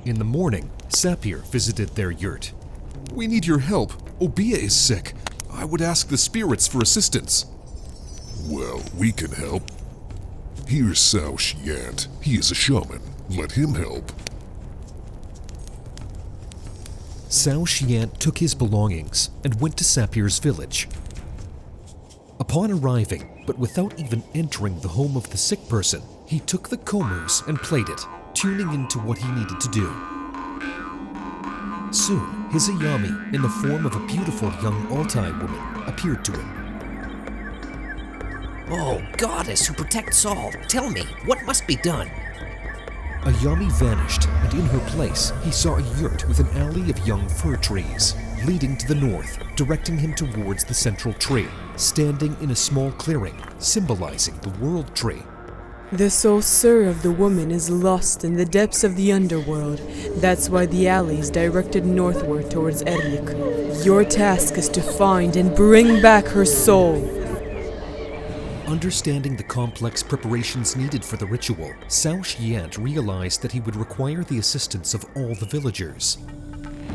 In the morning, Sapir visited their yurt. We need your help. Obia is sick. I would ask the spirits for assistance. Well, we can help. Here's Sao Shiant. He is a shaman. Let him help. Sao Shiant took his belongings and went to Sapir's village. Upon arriving, but without even entering the home of the sick person, he took the komus and played it, tuning into what he needed to do. Soon, his Ayami, in the form of a beautiful young Altai woman, appeared to him. Oh, goddess who protects all, tell me, what must be done? Ayami vanished, and in her place, he saw a yurt with an alley of young fir trees, leading to the north, directing him towards the central tree, standing in a small clearing, symbolizing the world tree. The sorcerer of the woman is lost in the depths of the underworld. That's why the alley is directed northward towards Erlik. Your task is to find and bring back her soul. Understanding the complex preparations needed for the ritual, Sao Shiant realized that he would require the assistance of all the villagers.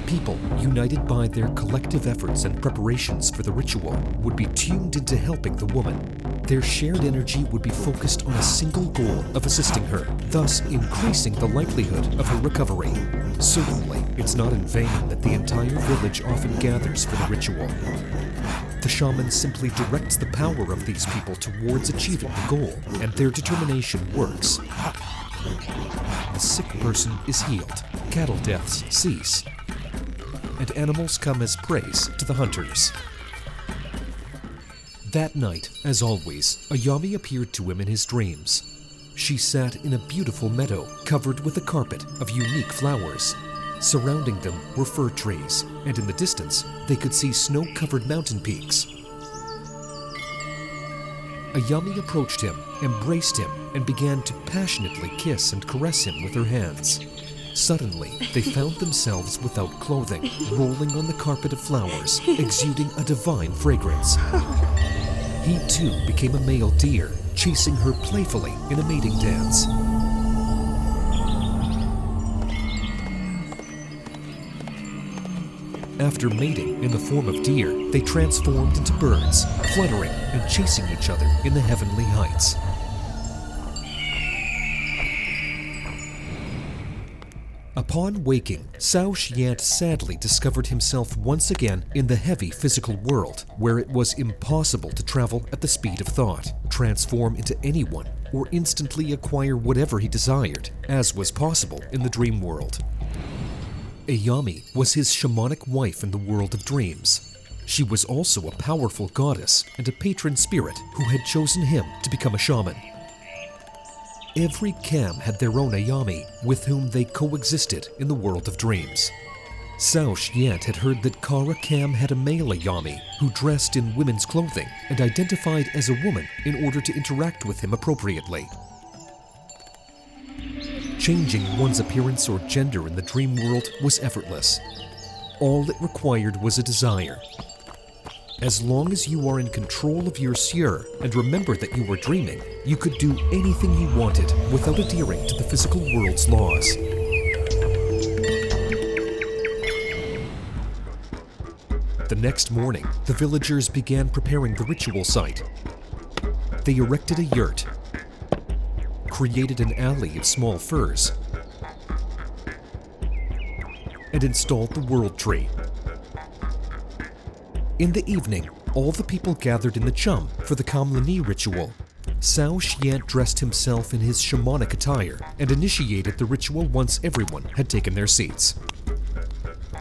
People, united by their collective efforts and preparations for the ritual, would be tuned into helping the woman. Their shared energy would be focused on a single goal of assisting her, thus increasing the likelihood of her recovery. Certainly, it's not in vain that the entire village often gathers for the ritual. The shaman simply directs the power of these people towards achieving the goal, and their determination works. The sick person is healed, cattle deaths cease, and animals come as praise to the hunters. That night, as always, Ayami appeared to him in his dreams. She sat in a beautiful meadow covered with a carpet of unique flowers. Surrounding them were fir trees, and in the distance, they could see snow-covered mountain peaks. Ayami approached him, embraced him, and began to passionately kiss and caress him with her hands. Suddenly, they found themselves without clothing, rolling on the carpet of flowers, exuding a divine fragrance. He too became a male deer, chasing her playfully in a mating dance. After mating in the form of deer, they transformed into birds, fluttering and chasing each other in the heavenly heights. Upon waking, Sao Shiant sadly discovered himself once again in the heavy physical world, where it was impossible to travel at the speed of thought, transform into anyone, or instantly acquire whatever he desired, as was possible in the dream world. Ayami was his shamanic wife in the world of dreams. She was also a powerful goddess and a patron spirit who had chosen him to become a shaman. Every Kam had their own Ayami, with whom they coexisted in the world of dreams. Sao Shiant had heard that Kara Kam had a male Ayami who dressed in women's clothing and identified as a woman in order to interact with him appropriately. Changing one's appearance or gender in the dream world was effortless. All it required was a desire. As long as you are in control of your seer and remember that you were dreaming, you could do anything you wanted without adhering to the physical world's laws. The next morning, the villagers began preparing the ritual site. They erected a yurt, created an alley of small firs, and installed the world tree. In the evening, all the people gathered in the chum for the Kamlani ritual. Sao Shiant dressed himself in his shamanic attire and initiated the ritual once everyone had taken their seats.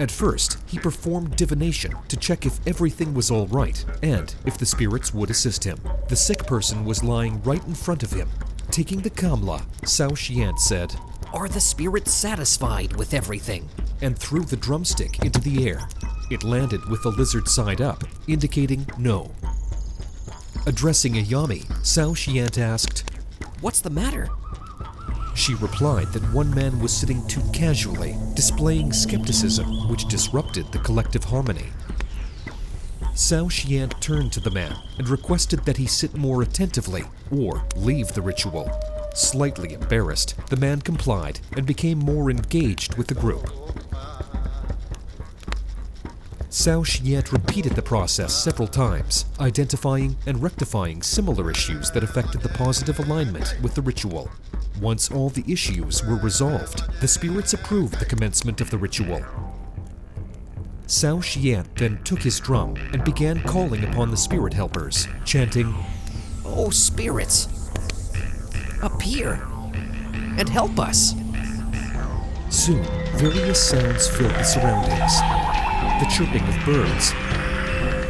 At first, he performed divination to check if everything was all right and if the spirits would assist him. The sick person was lying right in front of him. Taking the Kamla, Sao Shiant said, "Are the spirits satisfied with everything?" and threw the drumstick into the air. It landed with the lizard side up, indicating no. Addressing Ayami, Sao Shiant asked, "What's the matter?" She replied that one man was sitting too casually, displaying skepticism, which disrupted the collective harmony. Sao Shiant turned to the man and requested that he sit more attentively or leave the ritual. Slightly embarrassed, the man complied and became more engaged with the group. Cao Xian repeated the process several times, identifying and rectifying similar issues that affected the positive alignment with the ritual. Once all the issues were resolved, the spirits approved the commencement of the ritual. Cao Xian then took his drum and began calling upon the spirit helpers, chanting, Oh, spirits, appear and help us. Soon, various sounds filled the surroundings. The chirping of birds,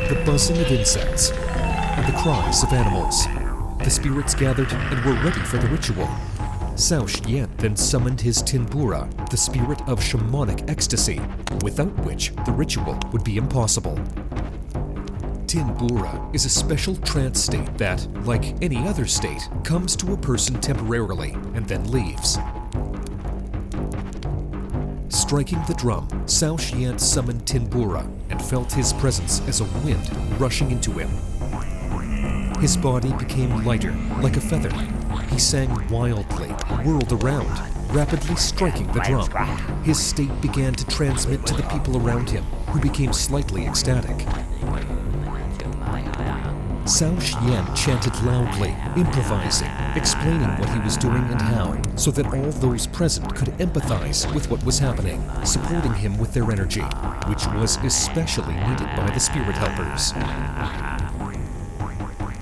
the buzzing of insects, and the cries of animals. The spirits gathered and were ready for the ritual. Cao Xian then summoned his Tyn Bura, the spirit of shamanic ecstasy, without which the ritual would be impossible. Tyn Bura is a special trance state that, like any other state, comes to a person temporarily and then leaves. Striking the drum, Cao Xian summoned Tyn Bura and felt his presence as a wind rushing into him. His body became lighter, like a feather. He sang wildly, whirled around, rapidly striking the drum. His state began to transmit to the people around him, who became slightly ecstatic. Cao Xian chanted loudly, improvising, explaining what he was doing and how, so that all those present could empathize with what was happening, supporting him with their energy, which was especially needed by the spirit helpers.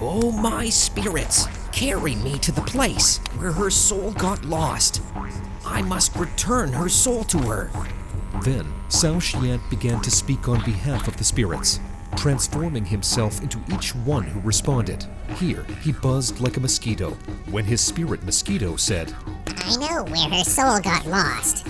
Oh, my spirits, carry me to the place where her soul got lost. I must return her soul to her. Then, Cao Xian began to speak on behalf of the spirits, transforming himself into each one who responded. Here, he buzzed like a mosquito, when his spirit mosquito said, I know where her soul got lost.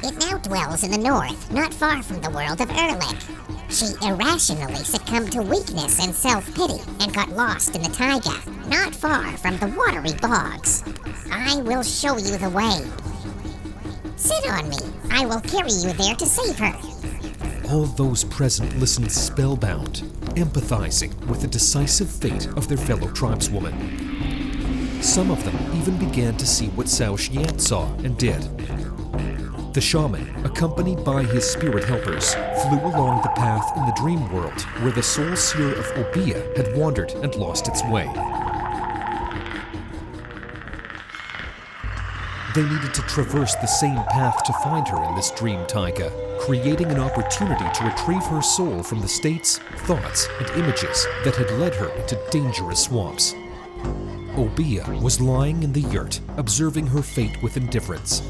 It now dwells in the north, not far from the world of Erlik. She irrationally succumbed to weakness and self-pity and got lost in the taiga, not far from the watery bogs. I will show you the way. Sit on me. I will carry you there to save her. All those present listened spellbound, empathizing with the decisive fate of their fellow tribeswoman. Some of them even began to see what Cao Xian saw and did. The shaman, accompanied by his spirit helpers, flew along the path in the dream world where the soul seer of Obeah had wandered and lost its way. They needed to traverse the same path to find her in this dream taiga, creating an opportunity to retrieve her soul from the states, thoughts, and images that had led her into dangerous swamps. Obeah was lying in the yurt, observing her fate with indifference.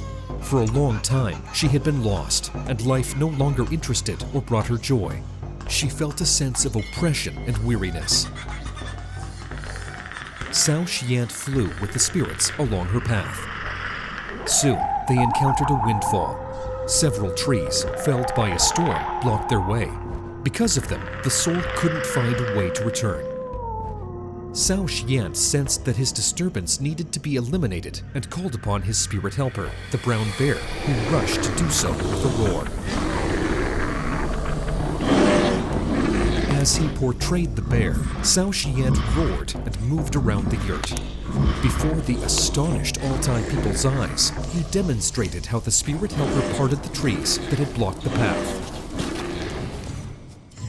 For a long time, she had been lost, and life no longer interested or brought her joy. She felt a sense of oppression and weariness. Cao Xian flew with the spirits along her path. Soon, they encountered a windfall. Several trees, felled by a storm, blocked their way. Because of them, the soul couldn't find a way to return. Cao Xian sensed that his disturbance needed to be eliminated and called upon his spirit helper, the brown bear, who rushed to do so with a roar. As he portrayed the bear, Cao Xian roared and moved around the yurt. Before the astonished Altai people's eyes, he demonstrated how the spirit helper parted the trees that had blocked the path.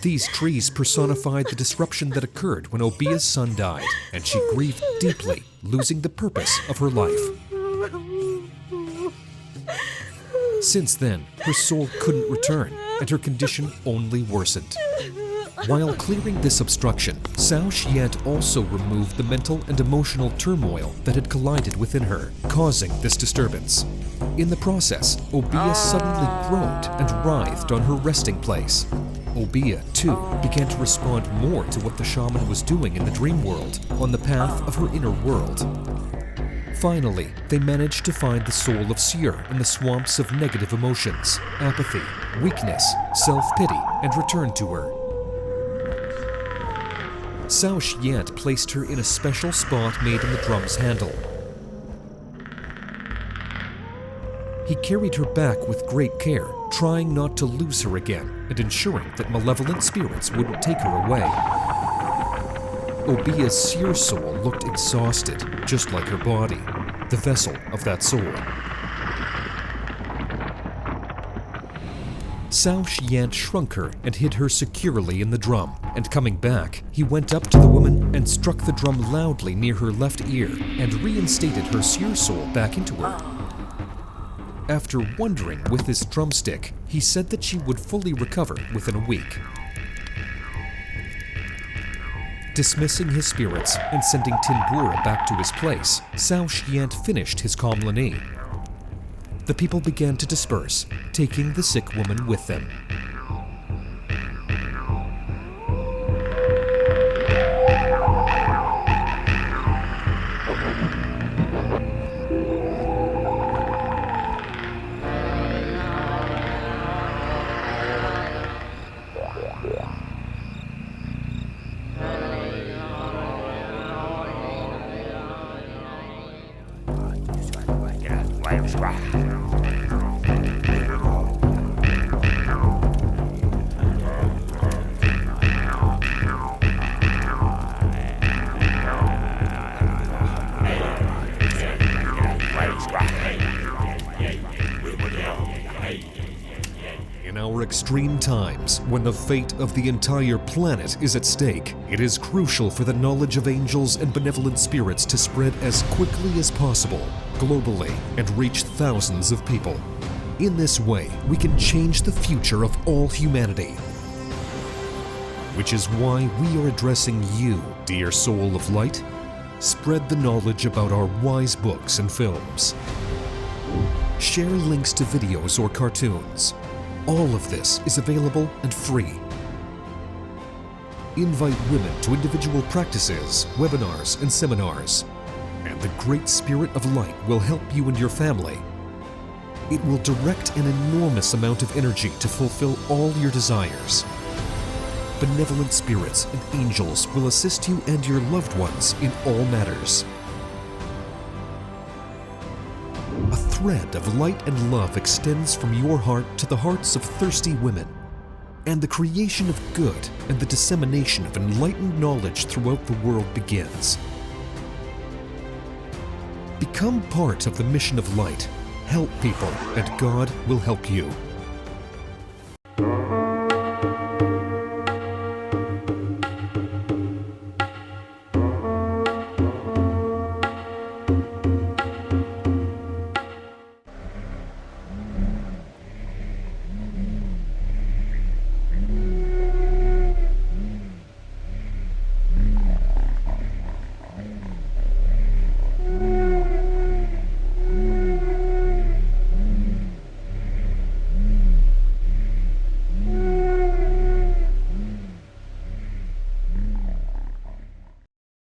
These trees personified the disruption that occurred when Obeah's son died, and she grieved deeply, losing the purpose of her life. Since then, her soul couldn't return, and her condition only worsened. While clearing this obstruction, Cao Xian also removed the mental and emotional turmoil that had collided within her, causing this disturbance. In the process, Obeah suddenly groaned and writhed on her resting place. Obeah, too, began to respond more to what the shaman was doing in the dream world, on the path of her inner world. Finally, they managed to find the soul of Seer in the swamps of negative emotions, apathy, weakness, self-pity, and returned to her. Cao Xian placed her in a special spot made in the drum's handle. He carried her back with great care, trying not to lose her again and ensuring that malevolent spirits wouldn't take her away. Obeah's seer soul looked exhausted, just like her body. the vessel of that soul. Sao Shiant shrunk her and hid her securely in the drum, and coming back, he went up to the woman and struck the drum loudly near her left ear and reinstated her seer soul back into her. After wondering with his drumstick, he said that she would fully recover within a week. Dismissing his spirits and sending Tyn Bura back to his place, Sao Shiant finished his Kamlani. The people began to disperse, taking the sick woman with them. In our extreme times, when the fate of the entire planet is at stake, it is crucial for the knowledge of angels and benevolent spirits to spread as quickly as possible, globally, and reach thousands of people. In this way, we can change the future of all humanity. Which is why we are addressing you, dear soul of light. Spread the knowledge about our wise books and films. Share links to videos or cartoons. All of this is available and free. Invite women to individual practices, webinars, and seminars. And the Great Spirit of Light will help you and your family. It will direct an enormous amount of energy to fulfill all your desires. Benevolent spirits and angels will assist you and your loved ones in all matters. A thread of light and love extends from your heart to the hearts of thirsty women, and the creation of good and the dissemination of enlightened knowledge throughout the world begins. Become part of the mission of light. Help people, and God will help you.